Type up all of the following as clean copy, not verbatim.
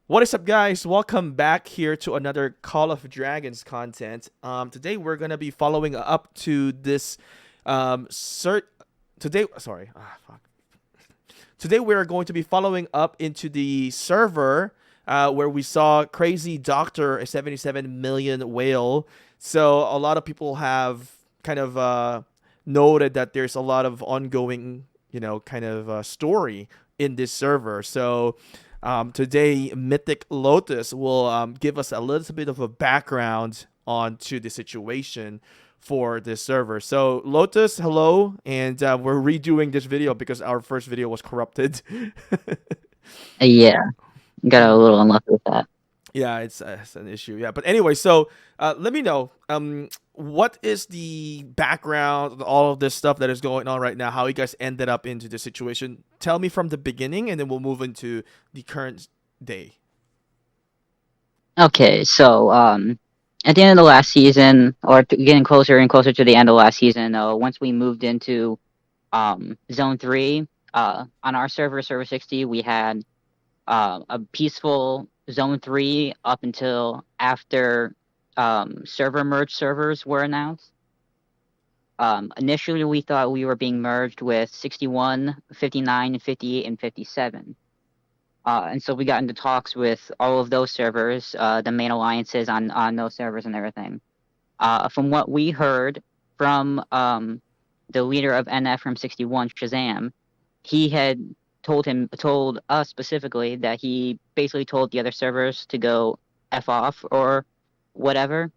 What is up, guys? Welcome back here to another Call of Dragons content. Today we're gonna be following up to this cert. Today, sorry, fuck. Today we're going to be following up into the server where we saw crazy Doctor a 77 million whale. So a lot of people have kind of noted that there's a lot of ongoing, kind of story in this server. So today, Mythic Lotus will give us a little bit of a background onto the situation for this server. So, Lotus, hello, and we're redoing this video because our first video was corrupted. Yeah, got a Mhm. little unlucky with that. Yeah, it's an issue. Yeah, but anyway, so let me know what is the background of all of this stuff that is going on right now, how you guys ended up into this situation. Tell me from the beginning, and then we'll move into the current day. Okay, so at the end of the last season, or getting closer and closer to the end of last season, once we moved into Zone 3, on our server, Server 60, we had a peaceful Zone 3 up until after server merge servers were announced. Initially, we thought we were being merged with 61, 59, 58, and 57. And so we got into talks with all of those servers, the main alliances on those servers and everything. From what we heard from the leader of NF from 61, Shazam, he had told us specifically that he basically told the other servers to go f off or whatever,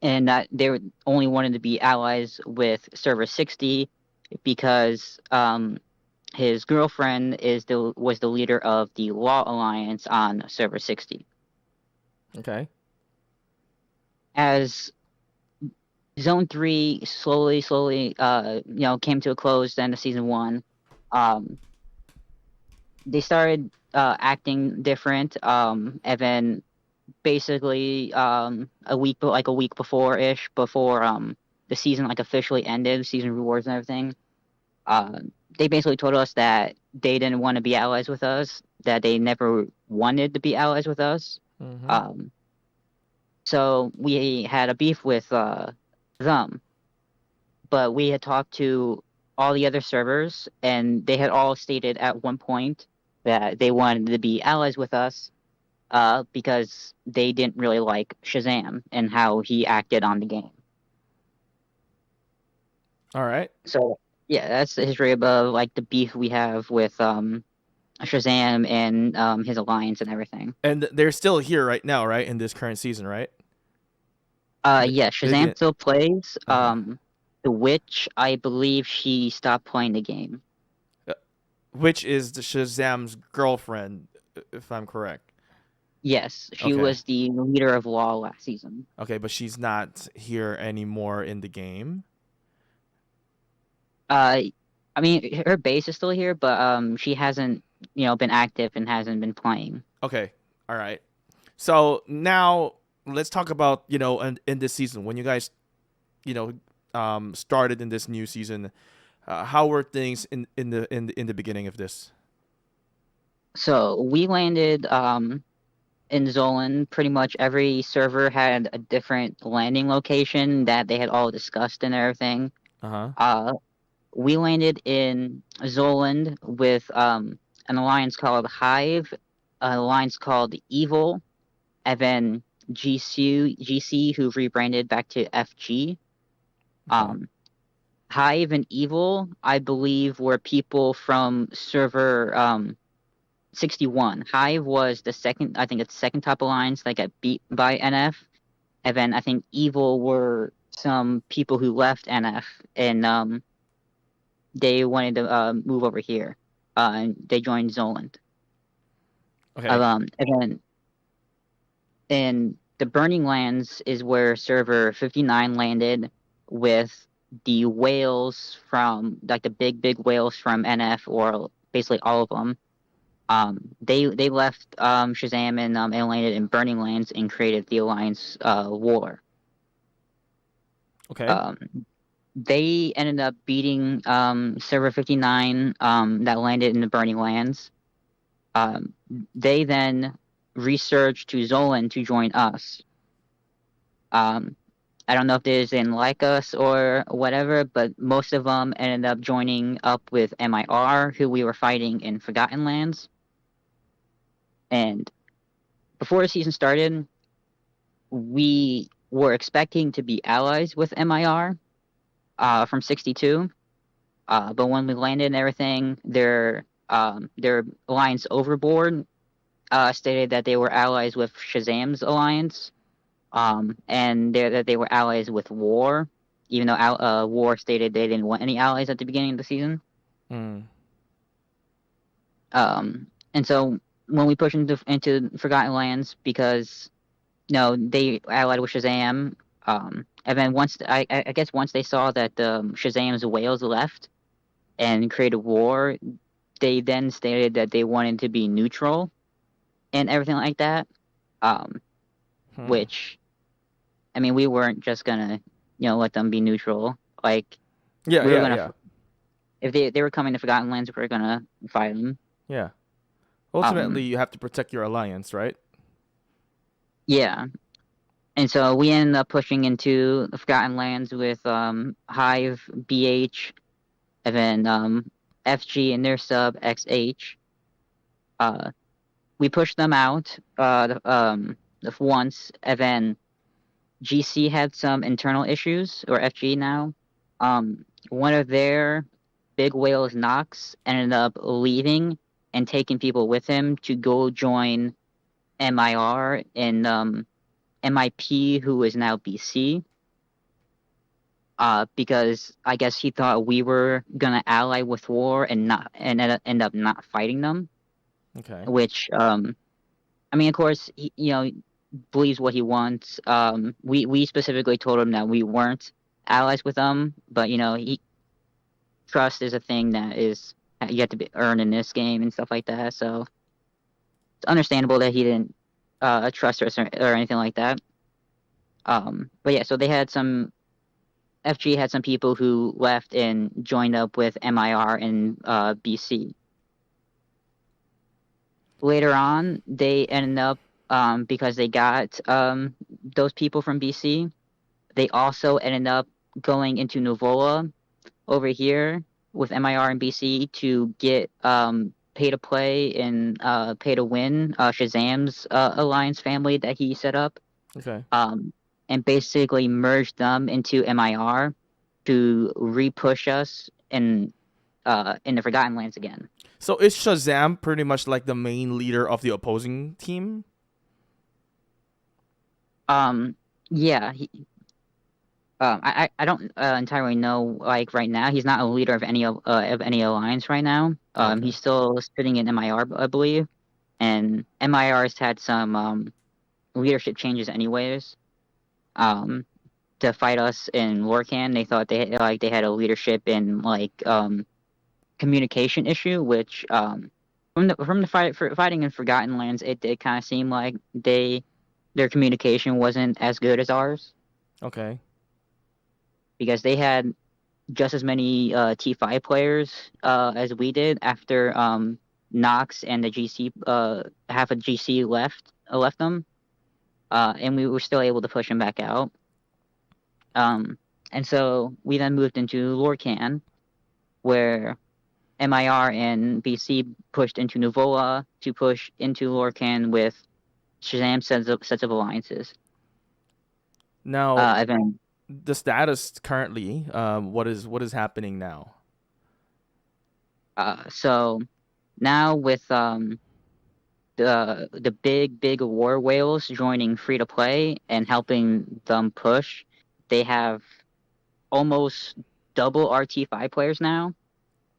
and that they only wanted to be allies with server 60 because his girlfriend was the leader of the Law Alliance on server 60. Okay. As Zone 3 slowly came to a close the end of season 1, um they started acting different, and then basically a week before the season like officially ended, season rewards and everything. uh, they basically told us that they didn't want to be allies with us, that they never wanted to be allies with us. Mm-hmm. Um, so we had a beef with them, but we had talked to all the other servers, and they had all stated at one point that they wanted to be allies with us because they didn't really like Shazam and how he acted on the game. All right. So yeah, that's the history of like the beef we have with Shazam and his alliance and everything. And they're still here right now, right? In this current season, right? Yeah, They Shazam didn't. still plays. Okay. The Witch, I believe she stopped playing the game. Uh, Which is the Shazam's girlfriend, if I'm correct. Yes, she Okay. was the leader of Law last season. Okay, but she's not here anymore in the game. Uh, I mean, her base is still here, but she hasn't, been active and hasn't been playing. Okay. All right. So now let's talk about in this season when you guys you know started in this new season. How were things in the beginning of this? So we landed in Zolan. Pretty much every server had a different landing location that they had all discussed and everything. Uh huh. Uh, we landed in Zoland with an alliance called Hive, an alliance called Evil, and then GC who rebranded back to FG. Okay. Um, Hive and Evil, I believe, were people from server 61. Hive was the second, I think it's second top alliance that got beat by NF. And then I think Evil were some people who left NF and they wanted to move over here. And they joined Zoland. Okay. And then in the Burning Lands is where server 59 landed with the whales from like the big whales from NF or basically all of them. They left Shazam and landed in Burning Lands and created the Alliance War. Okay. Um, they ended up beating Server 59 that landed in the Burning Lands. Um, they then research to Zolan to join us. Um, I don't know if they didn't like us or whatever, but most of them ended up joining up with MIR, who we were fighting in Forgotten Lands. And before the season started, we were expecting to be allies with MIR from 62. But when we landed and everything, their alliance overboard stated that they were allies with Shazam's alliance, and that they were allies with War, even though War stated they didn't want any allies at the beginning of the season. Mm. And so when we pushed into Forgotten Lands, because they allied with Shazam, and then once I guess once they saw that Shazam's whales left and created War, they then stated that they wanted to be neutral and everything like that. Which, I mean, we weren't just gonna, let them be neutral. Like, Yeah, we were yeah, gonna, yeah, if they were coming to Forgotten Lands, we were gonna fight them. yeah. Ultimately, Um, you have to protect your alliance, right? yeah. And so we ended up pushing into the Forgotten Lands with Hive, BH, and then FG and their sub XH. We pushed them out once, and then GC had some internal issues, or FG now. One of their big whales, Nox, ended up leaving and taking people with him to go join MIR and MIP, who is now BC. Because I guess he thought we were gonna ally with War and end up not fighting them. Okay. Which I mean, of course, he, believes what he wants. We specifically told him that we weren't allies with them, but trust is a thing that is you have to earn in this game and stuff like that. So it's understandable that he didn't trust us or anything like that. But yeah, so they had some FG had some people who left and joined up with MIR and BC. Later on, they ended up because they got those people from BC. They also ended up going into Novola over here with MIR and BC to get pay to play and pay to win Shazam's alliance family that he set up. Okay. And basically merged them into MIR to re-push us in the Forgotten Lands again. So is Shazam pretty much like the main leader of the opposing team? Yeah. I don't entirely know. Like right now, he's not a leader of any alliance right now. Okay. He's still sitting in MIR, I believe, and MIR has had some leadership changes, anyways. To fight us in Lorcan, they thought they had a leadership in communication issue, which from the fighting in Forgotten Lands, it did kind of seem like their communication wasn't as good as ours, Okay. because they had just as many T5 players as we did after Nox and the GC half of GC left them, and we were still able to push them back out. And so we then moved into Lorcan, where MIR and BC pushed into Nuvola to push into Lorcan with Shazam sets of alliances. Now, And then, the status currently, what is happening now? so now with the big war whales joining free to play and helping them push, they have almost double our T5 players now,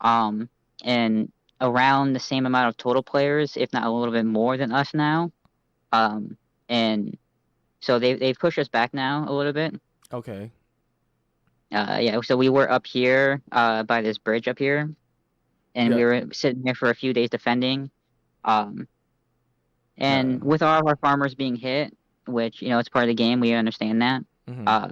and around the same amount of total players, if not a little bit more than us now. And so they've pushed us back now a little bit. Okay. Yeah, so we were up here by this bridge up here, and Yeah. we were sitting there for a few days defending. Um, Yeah. and with all of our farmers being hit, which it's part of the game, we understand that. Mm-hmm. Uh,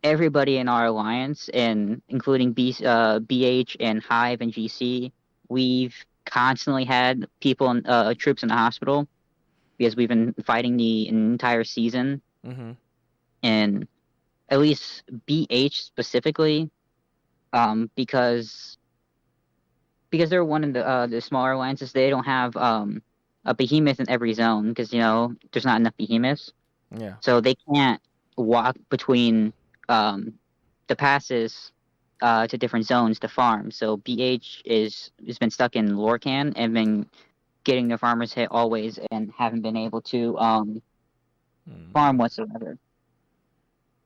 Everybody in our alliance, and including BH and Hive and GC, we've constantly had people troops in the hospital. because we've been fighting the entire season, Mm-hmm. and at least BH specifically, because they're one of the smaller alliances. They don't have a behemoth in every zone because there's not enough behemoths, Yeah. so they can't walk between um, the passes to different zones to farm. So BH has been stuck in Lorcan and been getting their farmers hit always and haven't been able to farm Mm. whatsoever.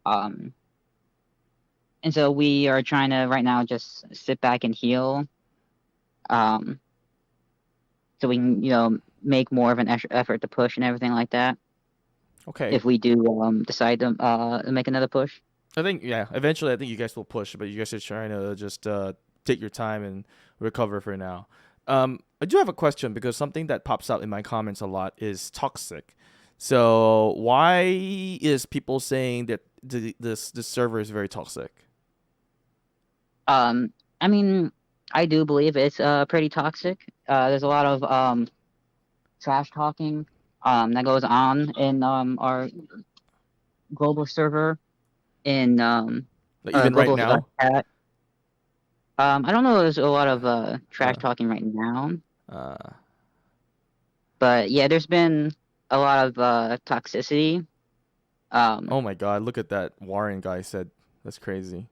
Um, and so we are trying to right now just sit back and heal, um, so we can make more of an effort to push and everything like that. Okay. If we do decide to make another push. I think yeah. Eventually, I think you guys will push, but you guys are trying to just take your time and recover for now. I do have a question because something that pops up in my comments a lot is toxic. So why is people saying that this server is very toxic? Um, I mean, I do believe it's pretty toxic. There's a lot of trash talking that goes on in our global server in Like even right global now? chat. I don't know. There's a lot of trash Uh, talking right now, uh, but yeah, there's been a lot of toxicity. Um, oh my God! Look at that Warren guy said. That's crazy.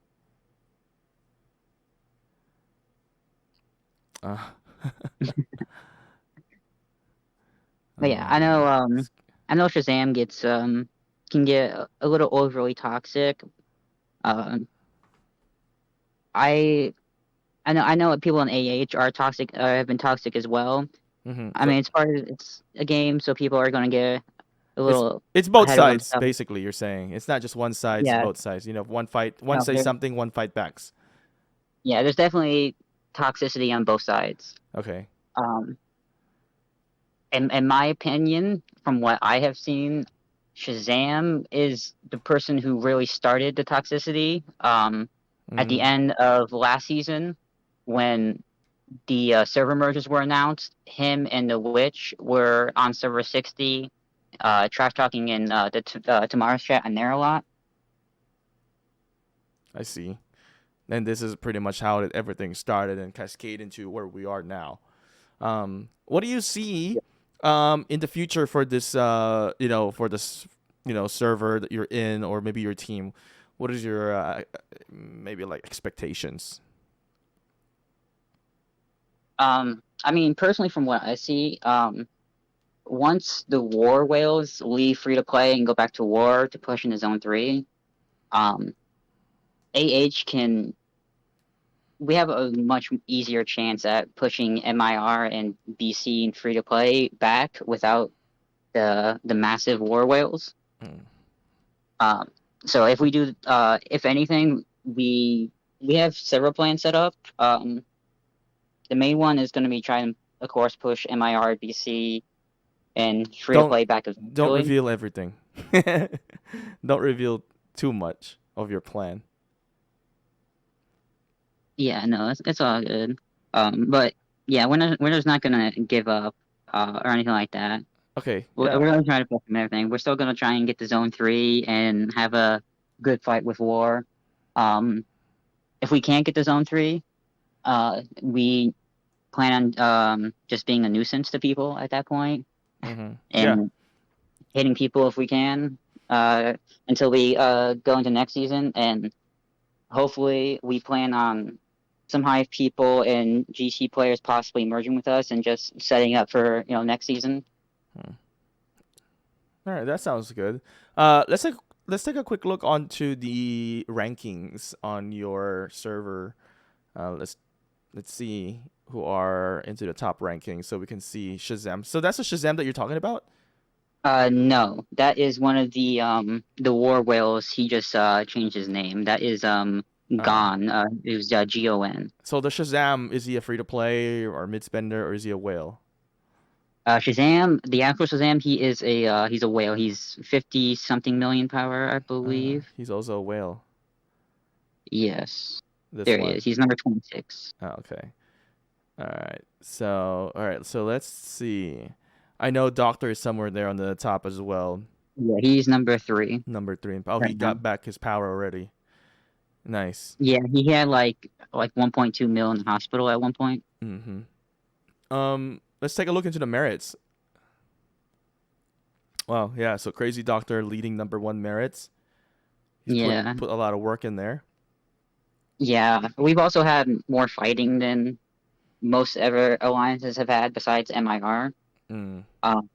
Uh, but yeah, oh man. I know Shazam gets can get a little overly toxic. Um, I I know people in AH are toxic, have been toxic as well. Mm-hmm. I mean, it's a game, so people are gonna get a It's little it's both ahead of sides themselves. basically. You're saying it's not just one side; it's Yeah, both sides. You know, one fight, one no, says something, one fight backs. there's definitely toxicity on both sides. Okay. Um, in my opinion, from what I have seen, Shazam is the person who really started the toxicity. At the Mm, end of last season, when the server merges were announced, him and the witch were on server 60, trash talking in tomorrow's chat and there a lot. I see. And this is pretty much how everything started and cascade into where we are now. What do you see in the future for this for this server that you're in or maybe your team? What is your maybe like expectations? I mean, personally, from what I see, once the war whales leave free to play and go back to war to push into zone 3, um, AH can we have a much easier chance at pushing MIR and BC and free to play back without the massive war whales. Mm. Um, so if we do, if anything, we have several plans set up. The main one is going to be trying, of course, push MIR, BC, and free to Don't play back don't eventually. reveal everything. Don't reveal too much of your plan. Yeah, no, it's all good. But yeah, we're just not gonna give up or anything like that. Okay, We're yeah. gonna try to push from everything. We're still gonna try and get to zone 3 and have a good fight with war. Um, if we can't get to zone 3, we plan on just being a nuisance to people at that point Yeah. and hitting people if we can uh, until we go into next season. And hopefully, we plan on some Hive people and GC players possibly merging with us and just setting up for next season. Hmm. All right, that sounds good. Let's take a quick look onto the rankings on your server. Let's see who are into the top rankings so we can see Shazam. So that's the Shazam that you're talking about? No, that is one of the war whales. He just changed his name. That is Uh, Gon. It was Gon. so the Shazam, is he a free to play or mid spender or is he a whale? Shazam, the actual Shazam, he's a whale. He's 50 something million power, I believe. He's also a whale. Yes, This there he one. is. He's number 26. Oh, okay. All right. So let's see. I know Doctor is somewhere there on the top as well. Yeah, he's number 3 Number three. Oh, he right now. got back his power already. Nice. Yeah, he had like 1.2 mil in the hospital at one point. Mm-hmm. Let's take a look into the merits. Wow, yeah. So Crazy Doctor leading number one merits. He's put Yeah, put a lot of work in there. yeah. We've also had more fighting than most ever alliances have had besides MIR. Mm, Um,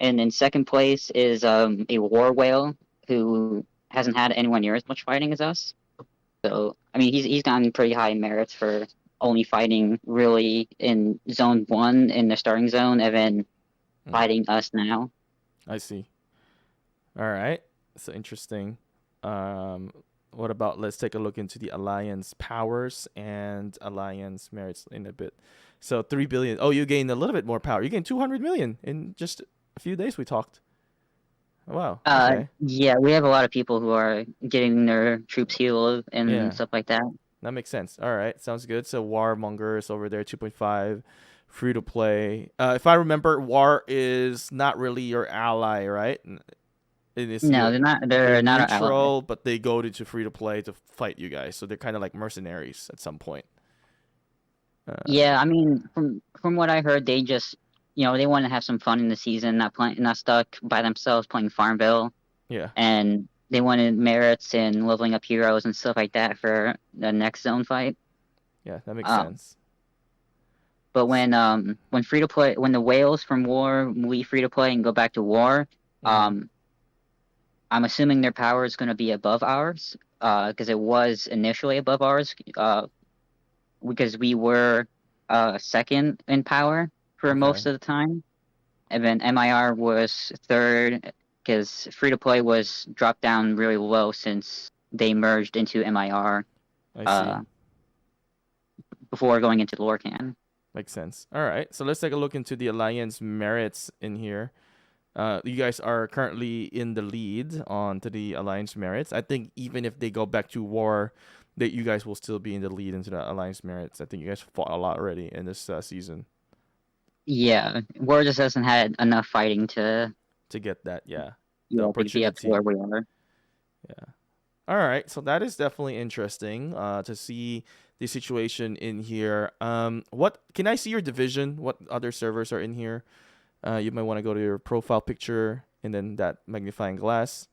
and in second place is a war whale who hasn't had anyone near as much fighting as us. So I mean, he's gotten pretty high merits for only fighting really in zone 1 in the starting zone, and then mm. fighting us now. I see. All right. So interesting. Um, what about let's take a look into the alliance powers and alliance merits in a bit. So 3 billion. Oh, you gained a little bit more power. You gained 200 million in just a few days. We talked. Wow. Okay. Yeah, we have a lot of people who are getting their troops healed and Yeah, stuff like that. that makes sense. All right. Sounds good. So Warmonger is over there, 2.5. Free to play. If I remember, War is not really your ally, right? It is No, your they're they're not our ally. neutral, but they go to free to play to fight you guys. So they're kind of like mercenaries at some point. Uh, Yeah, I mean, from what I heard, they just, they want to have some fun in the season, not stuck by themselves playing Farmville, yeah, and they wanted merits and leveling up heroes and stuff like that for the next zone fight. yeah, that makes Um, sense. but when free to play, when the whales from War leave free to play and go back to War, Mm-hmm. um, I'm assuming their power is going to be above ours, because it was initially above ours, because we were second in power for Okay, most of the time, and then MIR was third because free to play was dropped down really low since they merged into MIR I see. uh, before going into the Lorcan. Makes sense. All right, so let's take a look into the alliance merits in here. You guys are currently in the lead on to the alliance merits. I think even if they go back to war, that you guys will still be in the lead into the alliance merits. I think you guys fought a lot already in this season Yeah, War just hasn't had enough fighting to to get that. Yeah, the be up to where opportunity. we are. Yeah. All right, so that is definitely interesting to see the situation in here. What can I see your division? What other servers are in here? You might want to go to your profile picture and then that magnifying glass.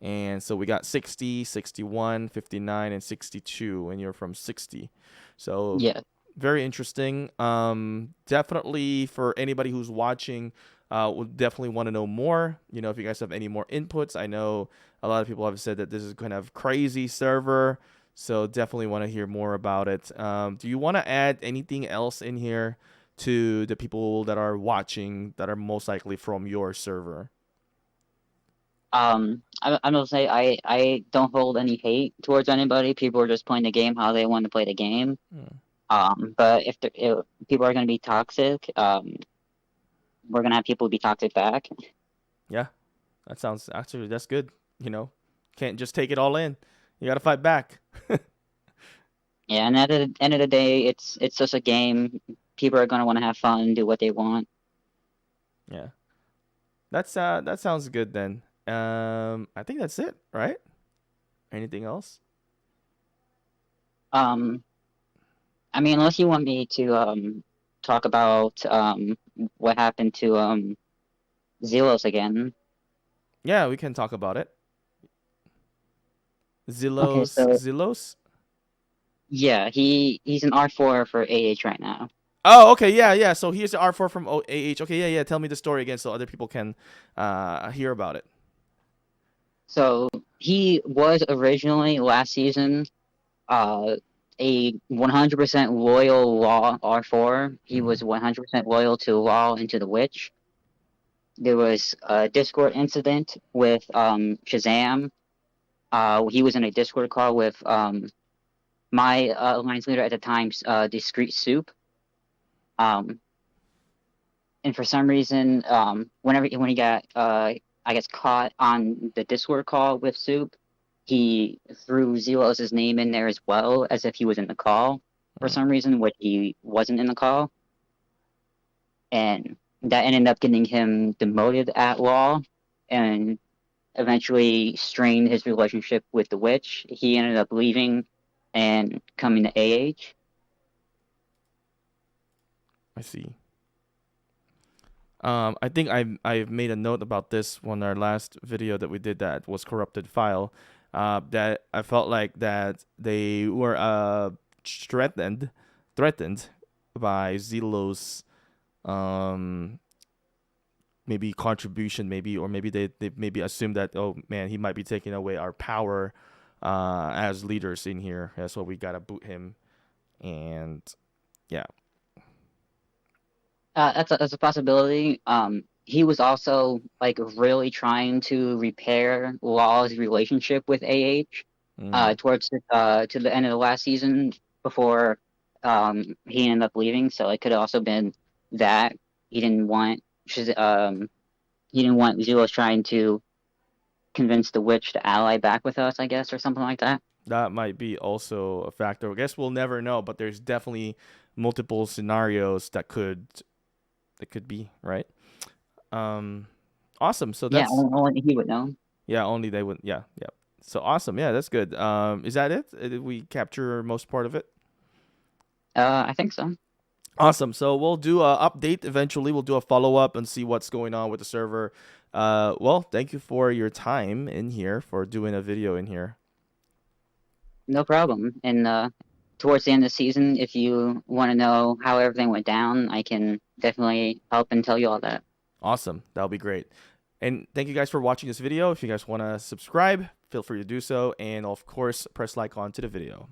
And so we got 60, 61, 59, and 62, and you're from 60. So Yeah. very interesting. Definitely for anybody who's watching, would definitely want to know more. If you guys have any more inputs, I know a lot of people have said that this is kind of crazy server, so definitely want to hear more about it. Do you want to add anything else in here to the people that are watching that are most likely from your server? I'm gonna say I don't hold any hate towards anybody. People are just playing the game how they want to play the game. Hmm. But if people are gonna be toxic, we're gonna have people be toxic back. Yeah, that sounds actually that's good. You know, can't just take it all in. You got to fight back. Yeah, and at the end of the day, it's just a game. People are gonna want to have fun, do what they want. Yeah. That sounds good then. I think that's it, right? Anything else? Um, I mean, unless you want me to talk about what happened to Zelos again. Yeah, we can talk about it. Okay, Zelos, so Zelos. yeah, he's an R4 for AH right now. Oh, okay, yeah, yeah. So here's the R4 from AH. Okay, yeah, yeah. Tell me the story again, so other people can hear about it. So he was originally last season uh, a 100% loyal Law R4. He Mm-hmm. was 100% loyal to Law and to the Witch. There was a Discord incident with Shazam. He was in a Discord call with my alliance leader at the time, Discreet Soup. Um, and for some reason, when he got I guess caught on the Discord call with Soup, he threw Zelos' name in there as well, as if he was in the call for some reason, which he wasn't in the call. And that ended up getting him demoted at law, and eventually strained his relationship with the witch. He ended up leaving and coming to AH. I see. I think I've made a note about this on our last video that we did that was corrupted file. That I felt like that they were threatened by Zelos, um maybe contribution, maybe, or maybe they maybe assumed that, oh man, he might be taking away our power as leaders in here. That's why we gotta boot him. And yeah. That's a possibility. He was also like really trying to repair Law's relationship with AH Mm. towards to the end of the last season before he ended up leaving. So it could have also been that he didn't want he didn't want Zelos trying to convince the witch to ally back with us, I guess, or something like that. That might be also a factor. I guess we'll never know, but there's definitely multiple scenarios that could be right. Um, awesome. So Yeah, that's only he would know. yeah. Only they would. Yeah, yeah. So awesome. Yeah, that's good. Is that it? Did we capture most part of it? I think so. Awesome. So we'll do a update eventually. We'll do a follow up and see what's going on with the server. Well, thank you for your time in here for doing a video in here. No problem. And towards the end of the season, if you want to know how everything went down, I can definitely help and tell you all that. Awesome. That'll be great. And thank you guys for watching this video. If you guys want to subscribe, feel free to do so. And of course, press like on to the video.